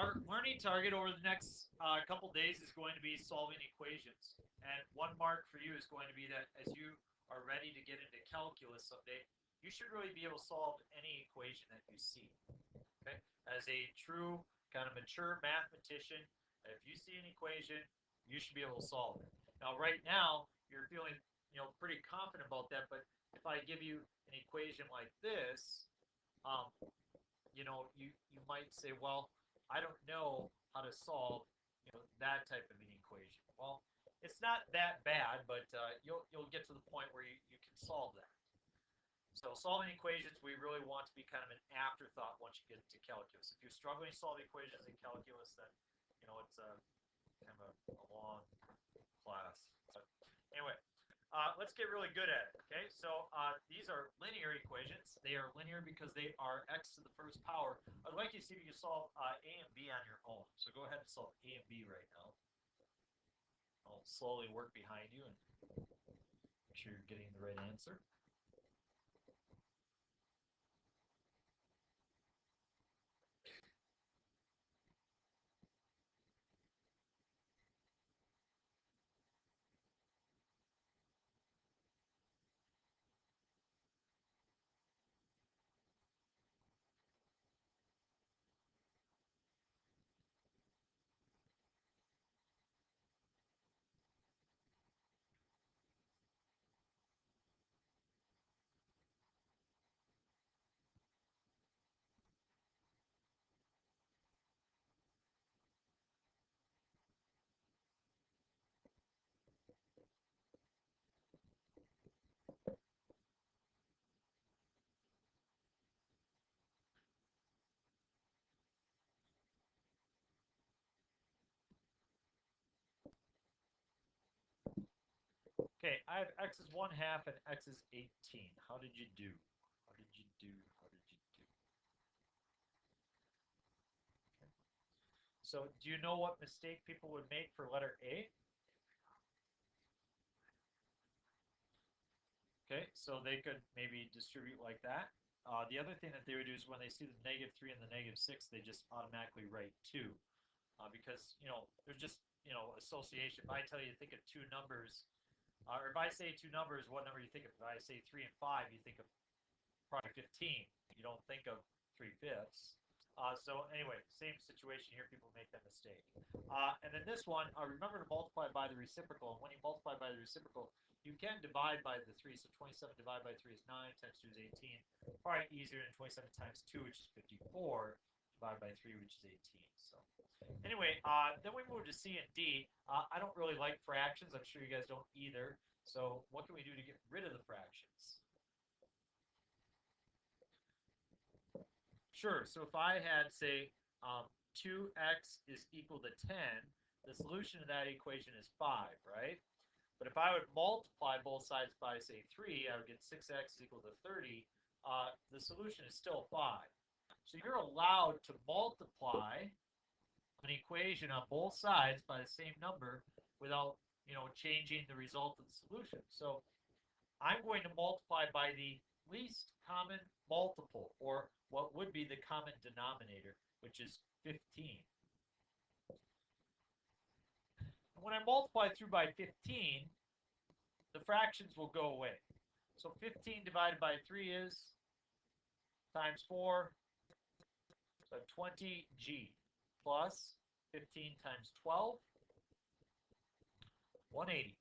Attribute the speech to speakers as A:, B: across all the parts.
A: our learning target over the next couple days is going to be solving equations. And one mark for you is going to be that as you are ready to get into calculus someday, you should really be able to solve any equation that you see. Okay? As a true kind of mature mathematician, if you see an equation, you should be able to solve it. Now, right now, you're feeling pretty confident about that, but if I give you an equation like this, um, you might say, well, I don't know how to solve that type of an equation. Well, it's not that bad, but you'll get to the point where you can solve that. So solving equations, we really want to be kind of an afterthought once you get into calculus. If you're struggling to solve equations in calculus, then it's kind of a long class. But anyway, let's get really good at it. Okay, so these are linear equations. They are linear because they are x to the first power. I'd like you to see if you can solve A and B on your own. So go ahead and solve A and B right now. I'll slowly work behind you and make sure you're getting the right answer. Okay, I have x is 1/2 and x is 18. How did you do? How did you do? How did you do? Okay. So do you know what mistake people would make for letter A? Okay, so they could maybe distribute like that. The other thing that they would do is when they see the -3 and the -6, they just automatically write 2. Because, there's just, association. If I tell you to think of two numbers, or if I say two numbers, what number you think of? If I say 3 and 5, you think of probably 15. You don't think of 3/5. So anyway, same situation here. People make that mistake. And then this one, remember to multiply by the reciprocal. And when you multiply by the reciprocal, you can divide by the 3. So 27 divided by 3 is 9, times 2 is 18. Probably easier than 27 times 2, which is 54, divided by 3, which is 18. So anyway, then we move to C and D. I don't really like fractions. I'm sure you guys don't either. So what can we do to get rid of the fractions? Sure. So if I had, say, 2x is equal to 10, the solution to that equation is 5, right? But if I would multiply both sides by, say, 3, I would get 6x is equal to 30. The solution is still 5. So you're allowed to multiply an equation on both sides by the same number without, changing the result of the solution. So I'm going to multiply by the least common multiple, or what would be the common denominator, which is 15. When I multiply through by 15, the fractions will go away. So 15 divided by 3 is times 4, so 20g, plus 15 times 12, 180,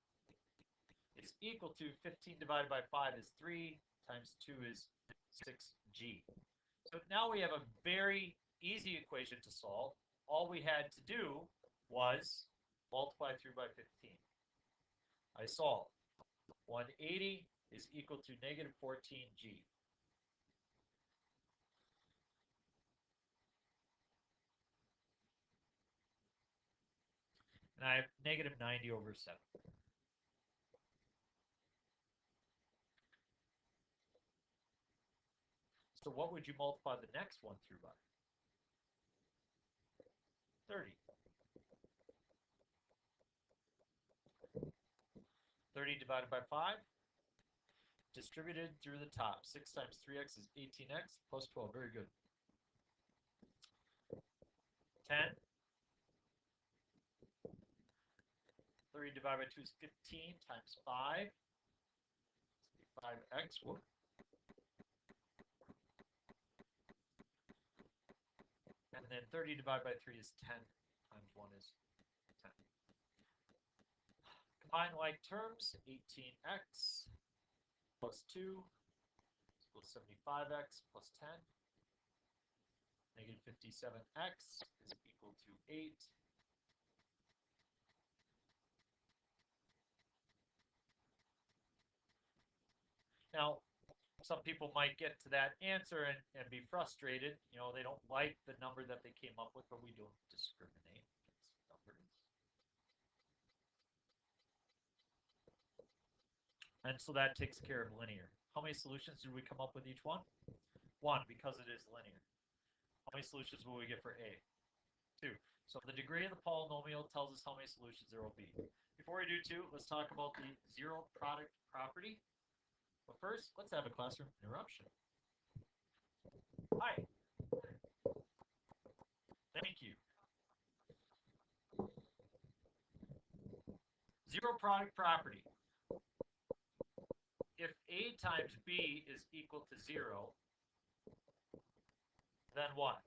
A: is equal to 15 divided by 5 is 3, times 2 is 6g. So now we have a very easy equation to solve. All we had to do was multiply through by 15. I solved. 180 is equal to negative 14g. And I have negative 90 over 7. So what would you multiply the next one through by? 30. 30 divided by 5, distributed through the top. 6 times 3x is 18x plus 12. Very good. 10. 30 divided by 2 is 15 times 5. 5x. And then 30 divided by 3 is 10 times 1 is 10. Combine like terms, 18x plus 2 equals 75x plus 10. Negative 57x is equal to 8. Now, some people might get to that answer and be frustrated. You know, they don't like the number that they came up with, but we don't discriminate against numbers. And so that takes care of linear. How many solutions did we come up with each one? 1, because it is linear. How many solutions will we get for A? 2. So the degree of the polynomial tells us how many solutions there will be. Before we do 2, let's talk about the zero product property. But first, let's have a classroom interruption. Hi. Thank you. Zero product property. If A times B is equal to 0, then what?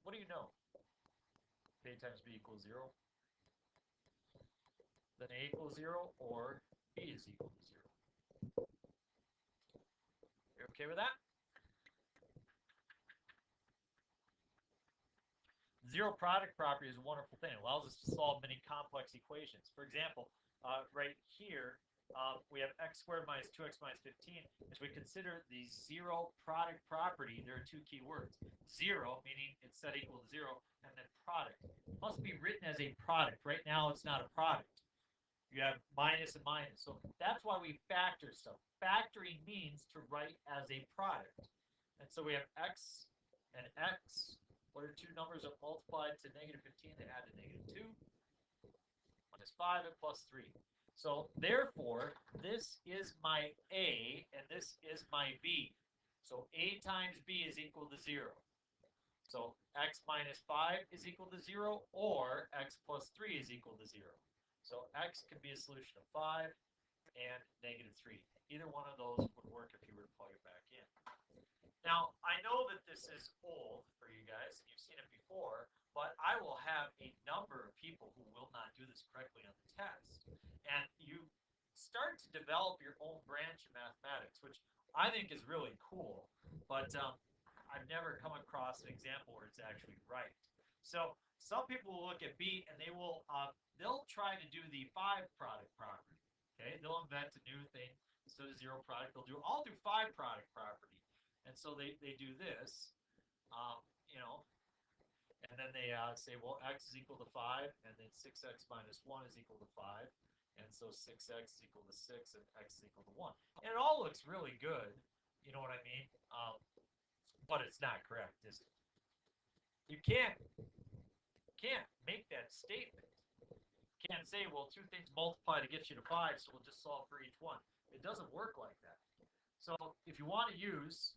A: What do you know? A times B equals 0. Then A equals 0 or B is equal to 0. You okay with that? Zero product property is a wonderful thing. It allows us to solve many complex equations. For example, right here, we have x squared minus 2x minus 15. As we consider the zero product property, there are 2 key words. Zero, meaning it's set equal to 0, and then product. It must be written as a product. Right now, it's not a product. You have minus and minus. So that's why we factor stuff. Factoring means to write as a product. And so we have x and x. What are 2 numbers that multiplied to negative 15? They add to negative 2. Minus 5 and plus 3. So therefore, this is my A and this is my B. So A times B is equal to 0. So x minus 5 is equal to 0, or x plus 3 is equal to 0. So x can be a solution of 5 and negative 3. Either one of those would work if you were to plug it back in. Now, I know that this is old for you guys, and you've seen it before, but I will have a number of people who will not do this correctly on the test. And you start to develop your own branch of mathematics, which I think is really cool, but I've never come across an example where it's actually right. So some people will look at B and they will they'll try to do the 5 product property. Okay, they'll invent a new thing instead of 0 product. I'll do 5 product property. And so they do this, you know, and then they say, well, x is equal to 5, and then 6x minus 1 is equal to 5. And so 6x is equal to 6, and x is equal to 1. And it all looks really good, you know what I mean? But it's not correct, is it? You can't make that statement. You can't say, well, 2 things multiply to get you to 5, so we'll just solve for each one. It doesn't work like that. So if you want to use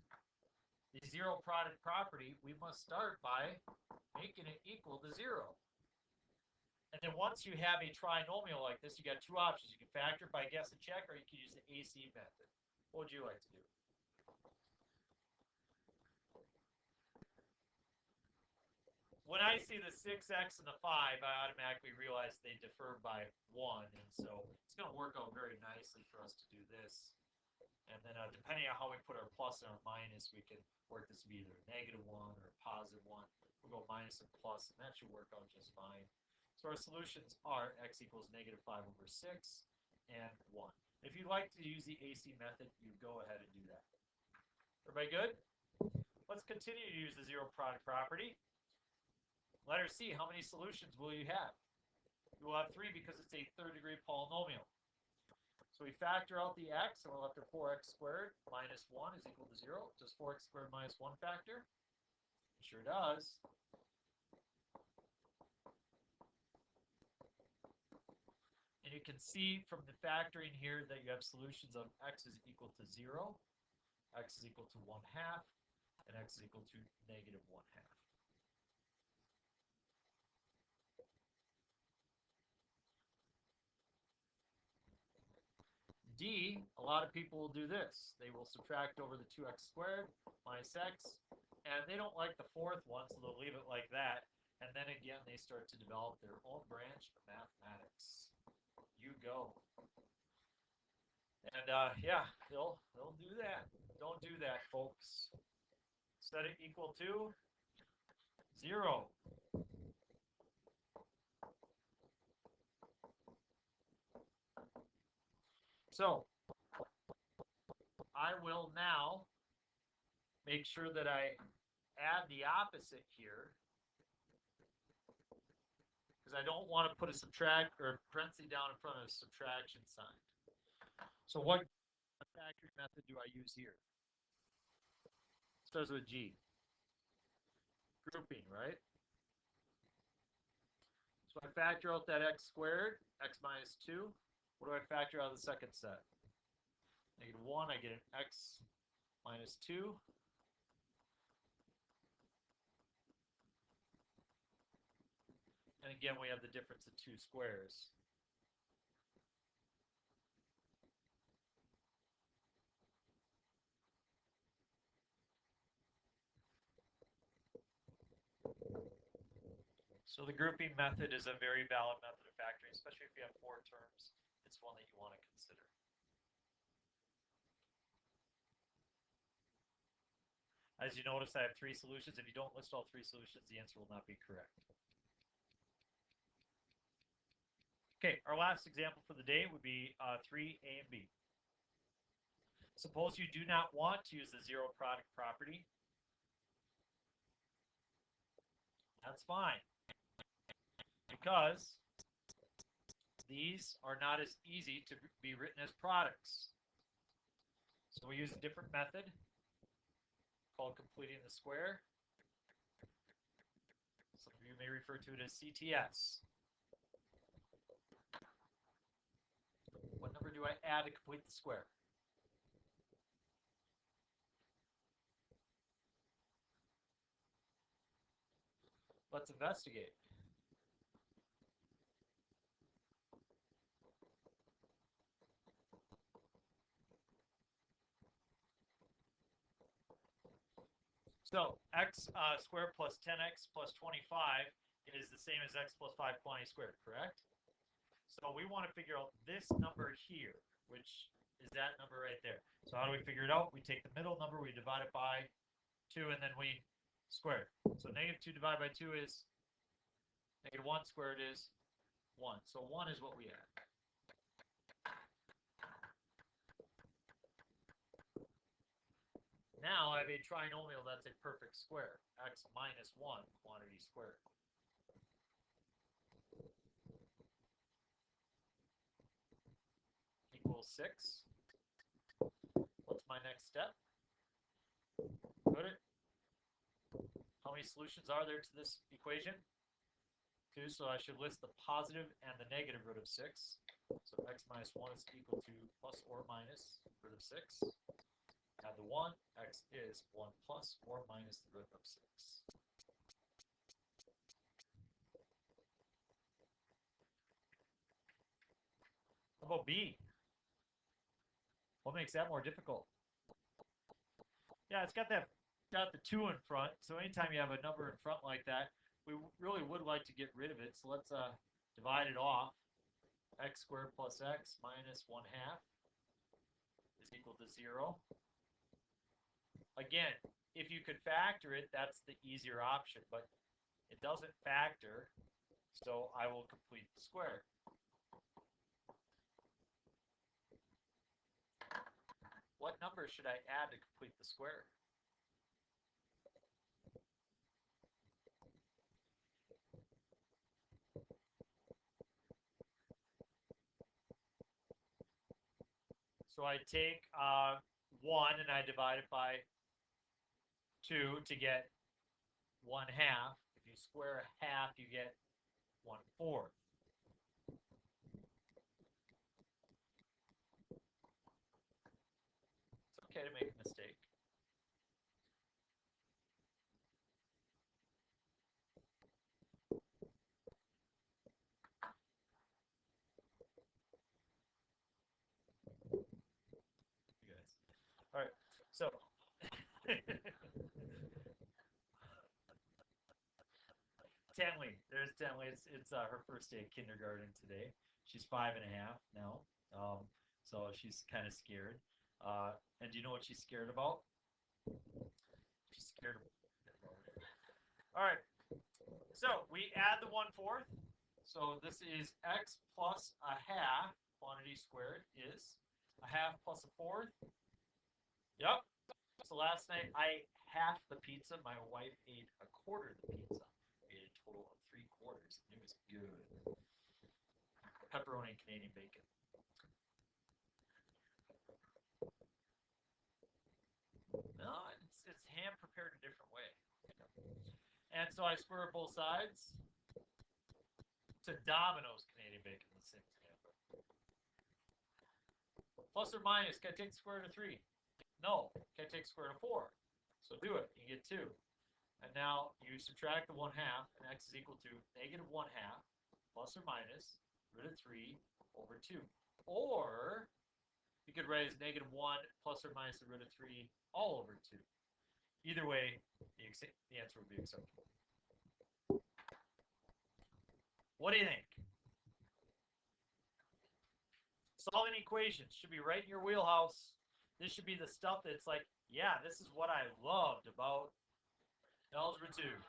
A: the zero product property, we must start by making it equal to 0. And then once you have a trinomial like this, you got 2 options. You can factor by guess and check, or you can use the AC method. What would you like to do? When I see the 6x and the 5, I automatically realize they differ by 1. And so it's going to work out very nicely for us to do this. And then depending on how we put our plus and our minus, we can work this to be either a -1 or a +1. We'll go minus and plus, and that should work out just fine. So our solutions are x equals -5/6 and 1. If you'd like to use the AC method, you go ahead and do that. Everybody good? Let's continue to use the zero product property. Letter C, how many solutions will you have? You will have 3 because it's a 3rd-degree polynomial. So we factor out the x, and we're left with 4x squared minus 1 is equal to 0. Does 4x squared minus 1 factor? It sure does. And you can see from the factoring here that you have solutions of x is equal to 0, x is equal to 1/2, and x is equal to -1/2. D, a lot of people will do this. They will subtract over the 2x squared minus x, and they don't like the fourth one, so they'll leave it like that. And then again, they start to develop their own branch of mathematics. You go. And yeah, they'll do that. Don't do that, folks. Set it equal to 0. So I will now make sure that I add the opposite here, because I don't want to put a subtract or a parenthesis down in front of a subtraction sign. So what factoring method do I use here? Starts with G. Grouping, right? So I factor out that x squared, x minus 2. What do I factor out of the second set? -1, I get an x minus 2. And again, we have the difference of 2 squares. So the grouping method is a very valid method of factoring, especially if you have 4 terms. It's one that you want to consider. As you notice, I have 3 solutions. If you don't list all 3 solutions, the answer will not be correct. Okay, our last example for the day would be 3A and B. Suppose you do not want to use the zero product property. That's fine, because these are not as easy to be written as products. So we use a different method called completing the square. Some of you may refer to it as CTS. What number do I add to complete the square? Let's investigate. So x squared plus 10x plus 25 is the same as x plus 520 squared, correct? So we want to figure out this number here, which is that number right there. So how do we figure it out? We take the middle number, we divide it by 2, and then we square it. So -2 divided by 2 is -1 squared is 1. So 1 is what we add. Now I have a trinomial that's a perfect square. X minus 1 quantity squared. Equals 6. What's my next step? Put it. How many solutions are there to this equation? 2, so I should list the positive and the negative root of 6. So x minus 1 is equal to plus or minus root of 6. Add the 1, x is 1 plus or minus the root of 6. How about B? What makes that more difficult? Yeah, it's got the 2 in front, so anytime you have a number in front like that, we really would like to get rid of it, so let's divide it off. X squared plus x minus 1/2 is equal to 0. Again, if you could factor it, that's the easier option, but it doesn't factor, so I will complete the square. What number should I add to complete the square? So I take 1 and I divide it by 2 to get 1/2. If you square 1/2, you get 1/4. It's okay to make a mistake. All right. So Tenley, there's Tenley. It's her first day of kindergarten today. She's 5.5 now. So she's kind of scared. And do you know what she's scared about? She's scared of. All right. So we add the 1/4. So this is x plus a half. Quantity squared is a half plus a fourth. Yep. So last night I halved the pizza. My wife ate a quarter of the pizza. We ate a total of 3/4. It was good. Pepperoni and Canadian bacon. No, it's ham prepared a different way. And so I square both sides. To Domino's Canadian bacon, the same example. Plus or minus, can I take the square root of 3? No. Can I take the square root of 4? So do it. You get 2. And now you subtract the 1/2, and x is equal to negative 1/2 plus or minus root of 3 over 2. Or you could write as negative 1 plus or minus the root of 3 all over 2. Either way, the answer would be acceptable. What do you think? Solving equations should be right in your wheelhouse. This should be the stuff that's like, yeah, this is what I loved about Algebra 2.